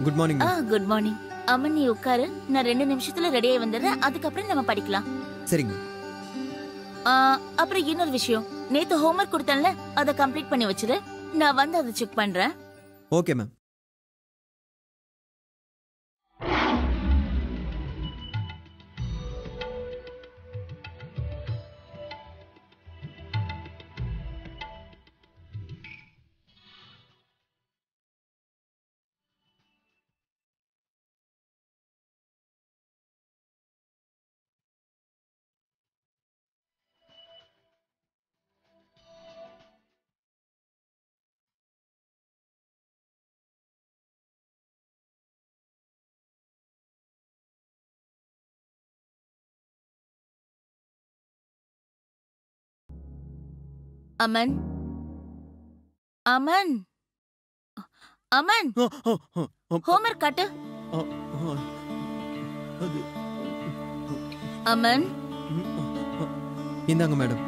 Good morning ma'am. Good morning. அம்மன் நீ உட்காரு, நான் 2 நிமிஷத்துல ரெடி ஆகி வந்துடுறேன். அதுக்கப்புறம் நம்ம படிக்கலாம். சரிங்க. அப்புறம் இன்னொரு விஷயம், நேத்து ஹோம்வொர்க் கொடுத்தேன்ல, அதை கம்ப்ளீட் பண்ணி வச்சிரு. நான் வந்து அதை செக் பண்றேன். Okay ma'am. Aman, Aman, Aman, homework காட்டு. அமன், இந்தாங்க மேடம்.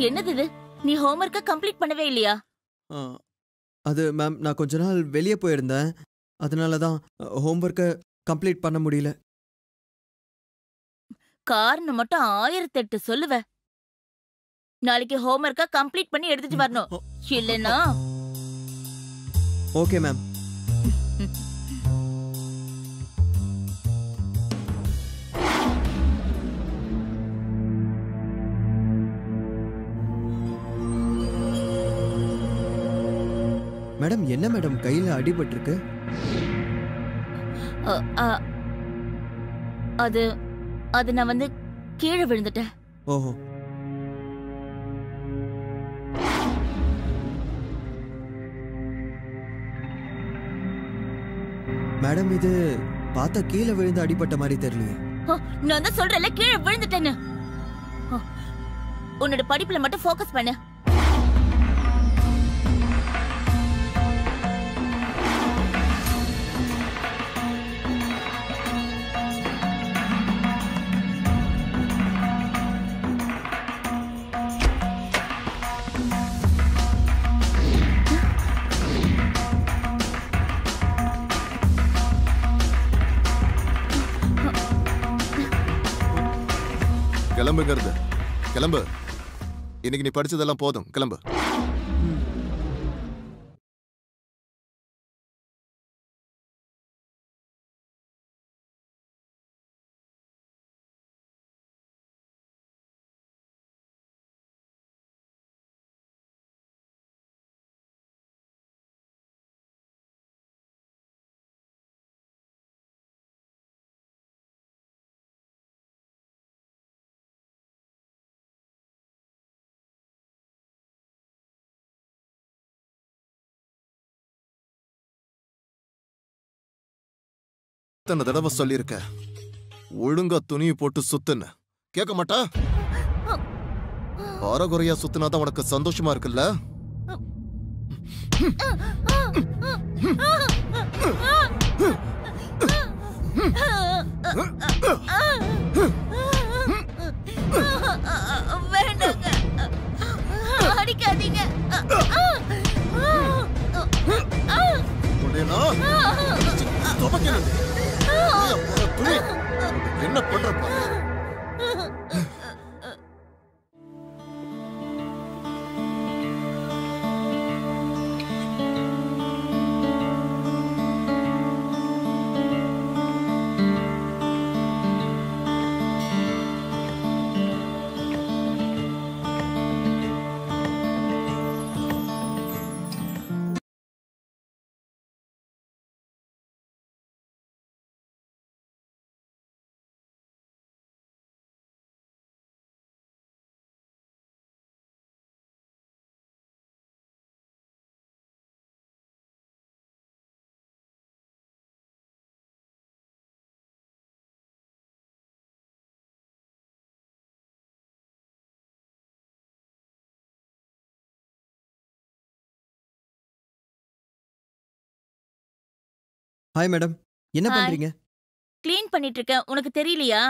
என்னது இது? நீ ஹோம்வொர்க்க கம்ப்ளீட் பண்ணவே இல்லையா? அது மேம், நான் கொஞ்ச நாள் வெளியே போயிருந்தேன். அதனால தான் ஹோம்வொர்க்கை கம்ப்ளீட் பண்ண முடியல. காரணம் மட்டும் 1008 சொல்லுவ. நாளைக்கு ஹோம்வொர்க்க கம்ப்ளீட் பண்ணி எடுத்துட்டு வரணும். இல்லனா ஓகே மேம். மேடம், என்ன மேடம் கையில அடிபட்டிருக்கு? அது அது நான் வந்து கீழே விழுந்துட்டேன். ஓஹோ. மேடம், இது பார்த்தா கீழே விழுந்து அடிபட்ட மாதிரி தெரியலையே. நான் தான் சொல்றேன்ல, கீழே விழுந்துட்டேன்னு. உன்னோட படிப்புல மட்டும் ஃபோக்கஸ் பண்ணு. கிளம்புங்கிறது கிளம்பு. இன்னைக்கு நீ படிச்சதெல்லாம் போதும், கிளம்பு. எத்தனை தடவை சொல்லியிருக்க, ஒழுங்கா துணியை போட்டு சுத்துன்னு. கேட்க மாட்டா? அறகுறையா சுத்துனாதான் உனக்கு சந்தோஷமா இருக்குல்ல? வேண்டாங்க, அடிக்காதீங்க. என்ன பண்றப்ப? ஹாய் மேடம், என்ன பண்றீங்க? க்ளீன் பண்ணிட்டு இருக்கேன். உனக்கு தெரியலையா?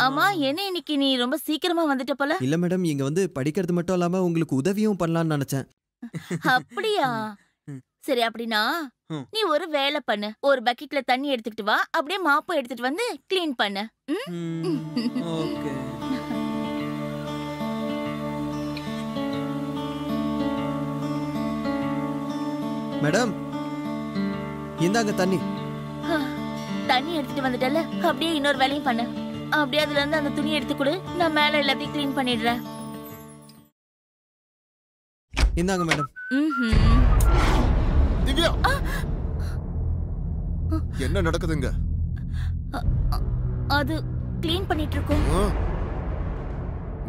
ஆமா, என்ன இன்னைக்கு நீ ரொம்ப சீக்கிரமா வந்துட்ட போல? இல்ல மேடம், இங்க வந்து படிக்கிறது மட்டும் இல்லாம உங்களுக்கு உதவியும் பண்ணலாம்னு நினைச்சேன். அப்படியா? சரி, அப்படின்னா நீ ஒரு வேலை பண்ணு. ஒரு பக்கெட்ல தண்ணி எடுத்துக்கிட்டு வா, அப்படியே மாப்பும் எடுத்துட்டு வந்து க்ளீன் பண்ணு. ஓகே. மேடம், இந்தாங்க தண்ணி. தண்ணி எடுத்துட்டு வந்துட்டல, அப்படியே இன்னொரு வேலையும் பண்ணு. அப்படியே அதுல இருந்து அந்த துணி எடுத்து கொடு, நான் மேல எல்லாத்தையும் க்ளீன் பண்ணிடுறேன். இந்தாங்க மேடம். திவ்யா, என்ன நடக்குதுங்க? அது க்ளீன் பண்ணிட்டு இருக்கோம்.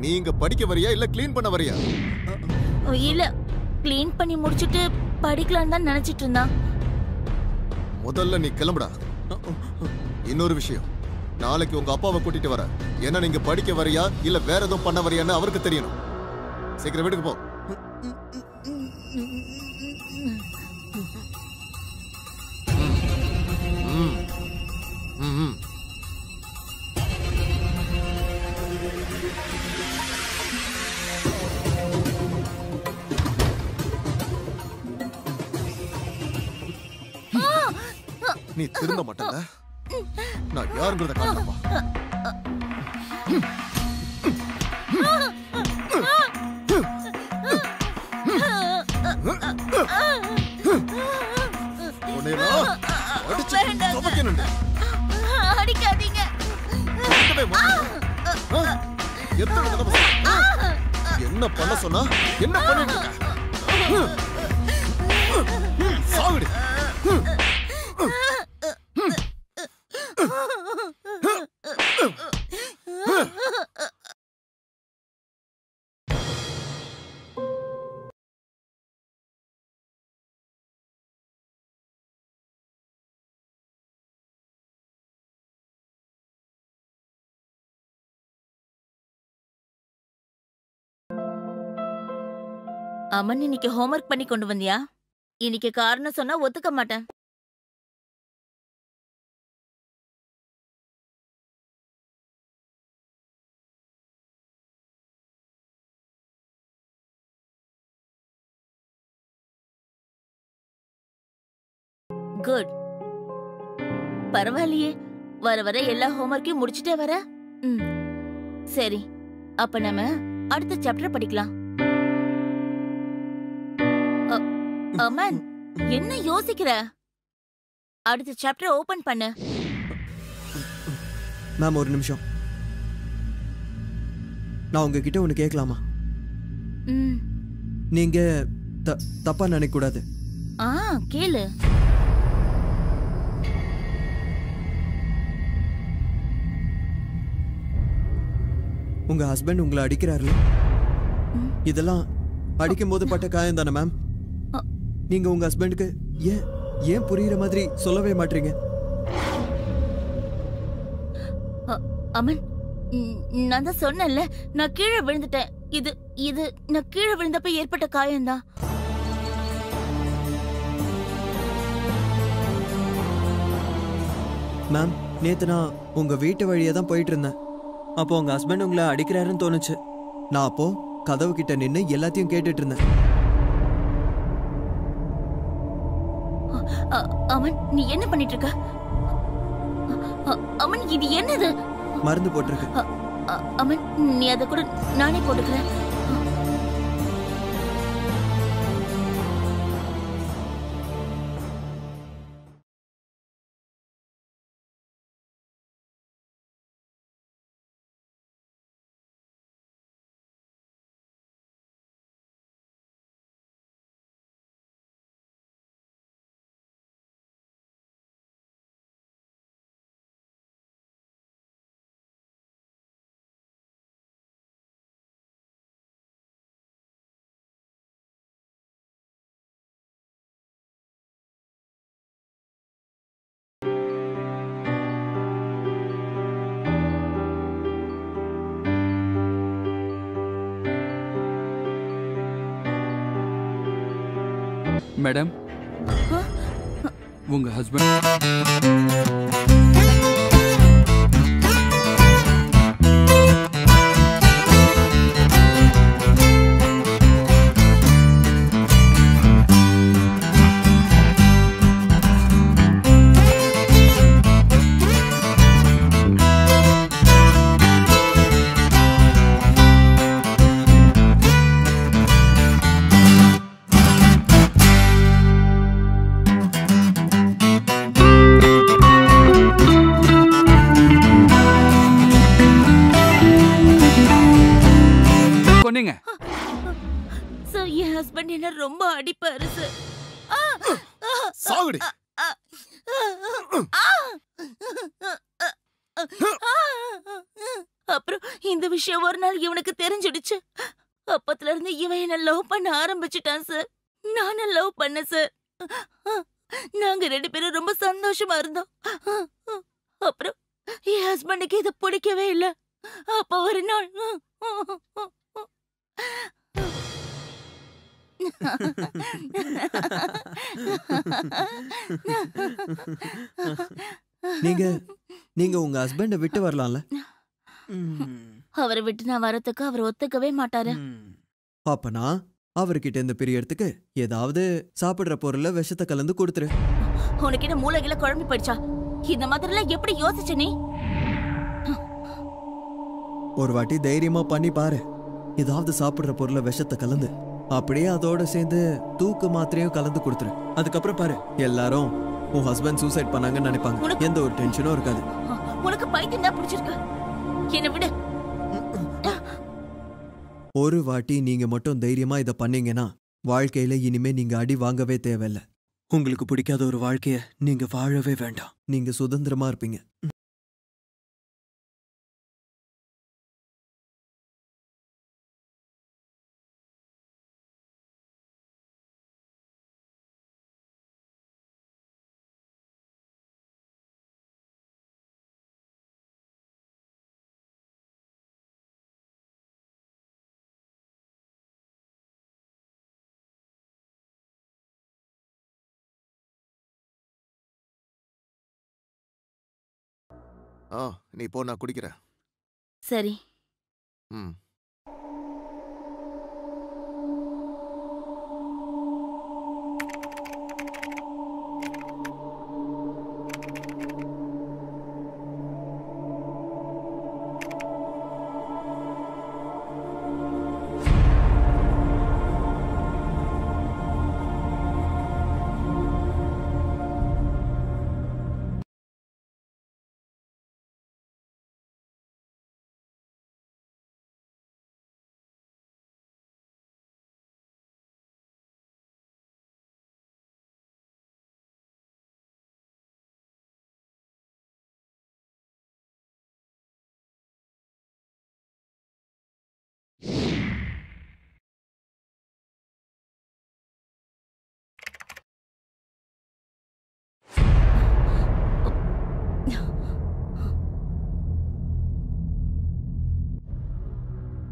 நீங்க படிக்க வரியா இல்ல க்ளீன் பண்ண வரியா? இல்ல, க்ளீன் பண்ணி முடிச்சிட்டு படிக்கலாம்னு தான் நினைச்சிட்டு இருந்தான். முதல்ல நீ கிளம்புடா. இன்னொரு விஷயம், நாளைக்கு உங்க அப்பாவை கூட்டிட்டு வர. ஏன்னா நீங்க படிக்க வரியா இல்ல வேற எதுவும் பண்ண வரியான்னு அவருக்கு தெரியணும். சீக்கிரம் வீட்டுக்கு போ. நீ திருந்த மாட்டல. நான் யாருங்கிறத காட்டப்பா. அடிக்காதீங்க. என்ன பண்ண சொன்னா என்ன பண்ணிட்டு இருக்க? சாகுடி. அமன், இன்னைக்கு ஹோம்வொர்க் பண்ணி கொண்டு வந்தியா? இன்னைக்கு காரணம் சொன்னா ஒத்துக்க மாட்டேன். குட். பரவாயில்லையே, வர வர எல்லா ஹோம்வொர்க்கையும் முடிச்சிட்டே வர. சரி, அப்ப நம்ம அடுத்த சாப்டர் படிக்கலாம். அமன், என்ன யோசிக்கிற? அடுத்த சாப்டர் ஓபன் பண்ணு. மேம், ஒரு நிமிஷம். நான் உங்ககிட்ட ஒன்று கேட்கலாமா? நீங்க தப்பா நினைக்க கூடாது. கேளு. உங்க ஹஸ்பண்ட் உங்களை அடிக்கிறாருல? இதெல்லாம் அடிக்கும் போது பட்ட காயம் தானே மேம்? நீங்க உங்க ஹஸ்பண்டுக்கு ஏன் புரியுற மாதிரி சொல்லவே மாட்டீங்க? அமன், நான் தான் சொன்னேன்ல, நான் கீழே விழுந்துட்டேன். இது நான் கீழே விழுந்தப்ப ஏற்பட்ட காயம்தான். மேம், நேத்து நான் உங்க வீட்டு வழியே தான் போயிட்டு இருந்தேன். அப்போ உங்க ஹஸ்பண்ட் உங்களை அடிக்கிறாருன்னு தோணுச்சு. நான் அப்போ கதவு கிட்ட நின்று எல்லாத்தையும் கேட்டுட்டு இருந்தேன். அமன், நீ என்ன பண்ணிட்டு இருக்க? அமன், இது என்னது? மருந்து போட்டிருக்கு. அமன், நீ அதை கூட நானே போட்டுக்கிறேன். மேடம், உங்க ஹஸ்பண்ட் சார் ரொம்ப அடிப்பாரு சார். சாகுடி. அப்புறம் இந்த விஷயம் ஒரு நாள் இவனுக்கு தெரிஞ்சிடுச்சு. அப்பத்துல இருந்து இவன் என்ன லவ் பண்ண ஆரம்பிச்சுட்டான் சார். நானும் லவ் பண்ண சார். நாங்க 2 பேரும் ரொம்ப சந்தோஷமா இருந்தோம். அப்புறம் என் ஹஸ்பண்டுக்கு இது பிடிக்கவே இல்ல. அப்ப ஒரு நாள் நீங்க நீங்க உங்க ஹஸ்பண்ட விட்டு வரலாம்ல. அவரை விட்டு நான் வரதுக்கு அவர் ஒத்துக்கவே மாட்டாரு. அப்பனா அவர்கிட்ட இருந்து பிரியறதுக்கு ஏதாவது சாப்பிடுற பொருள்ல விஷத்தை கலந்து கொடுத்துரு. உனக்கு என்ன மூளைகளை குழம்பி போயிடுச்சா? இந்த மாதிரிலாம் எப்படி யோசிச்ச நீ? ஒரு வாட்டி தைரியமா பண்ணி பாரு. ஏதாவது சாப்பிடுற பொருள்ல விஷத்தை கலந்து அப்படியே அதோட சேர்ந்து தூக்கு மாத்திரையும் கலந்து கொடுத்துரு. அதுக்கப்புறம் பாரு, எல்லாரும் உன் ஹஸ்பண்ட் சூசைட் பண்ணாங்கன்னு நினைப்பாங்க. எந்த ஒரு டென்ஷனும் இருக்காது. உனக்கு பைத்தியம் தான் பிடிச்சிருக்கு. என்ன விடு. ஒரு வாட்டி நீங்க மட்டும் தைரியமா இத பண்ணீங்கன்னா வாழ்க்கையில இனிமே நீங்க அடி வாங்கவே தேவையில்ல. உங்களுக்கு பிடிக்காத ஒரு வாழ்க்கைய நீங்க வாழவே வேண்டாம். நீங்க சுதந்திரமா இருப்பீங்க. நீ போ, நான் குடிக்கிறேன். சரி. ம்.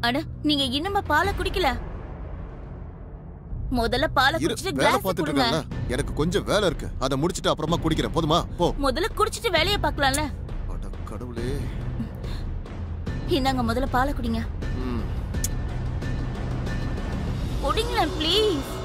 அட, நீங்க இன்னுமா பாலை குடிக்கல? முதல்ல பாலை குடிச்சிட்டு வேலை கிளாஸ் பார்த்துட்டு குடுங்க. இருக்கேன்ல, எனக்கு கொஞ்சம் வேலை இருக்கு. அதை முடிச்சிட்டு அப்புறமா குடிக்கிறேன். போதுமா? போ. முதல்ல குடிச்சிட்டு வேலைய பார்க்கலாம்ல. அட கடவுளே. இந்தாங்க, முதல்ல பாலை குடிங்க. ம். குடிங்களேன் ப்ளீஸ்.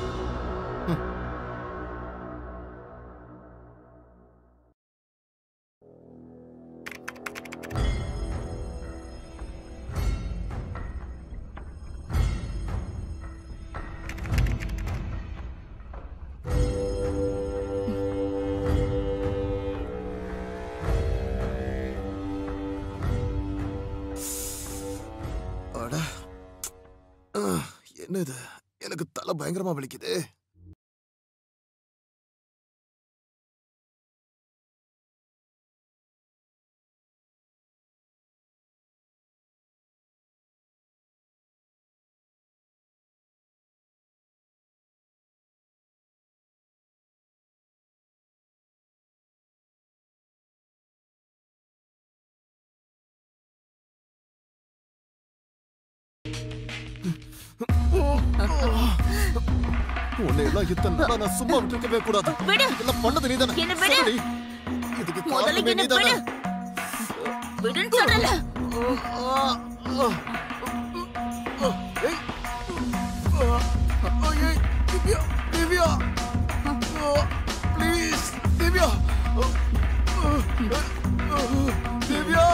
அட, என்ன இது? எனக்கு தலை பயங்கரமா வலிக்குது. உன்னை எல்லாம் இத்தனை நாளா நான் சும்மா விட்டுருக்கவே கூடாது. விடு. இதெல்லாம் பண்ணது நீதானே? என்ன விடு. சொல்லுடி. இதுக்கு முதல்ல காரணமே என்ன நீதானே? விடு. விடுன்னு சொல்றல. ஏய். ஏய், திவ்யா, திவ்யா. ப்ளீஸ், திவ்யா. திவ்யா.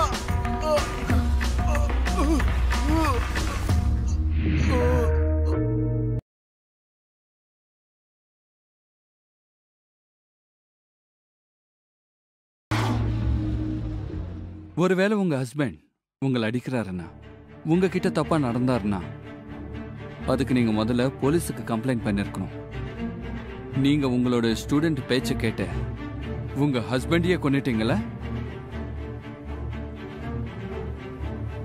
ஒருவேளை உங்க ஹஸ்பண்ட் உங்களை அடிக்கிறாருன்னா, உங்ககிட்ட தப்பா நடந்தாருன்னா, அதுக்கு நீங்க முதல்ல போலீஸுக்கு கம்ப்ளைண்ட் பண்ணிருக்கணும். நீங்க உங்களோட ஸ்டூடெண்ட் பேச்ச கேட்டு உங்க ஹஸ்பண்டையே கொன்னிட்டீங்களா?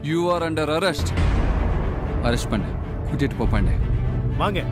You are under arrest. Arrest பண்ணு, கூட்டிட்டு போப்பாண்டே. வாங்க.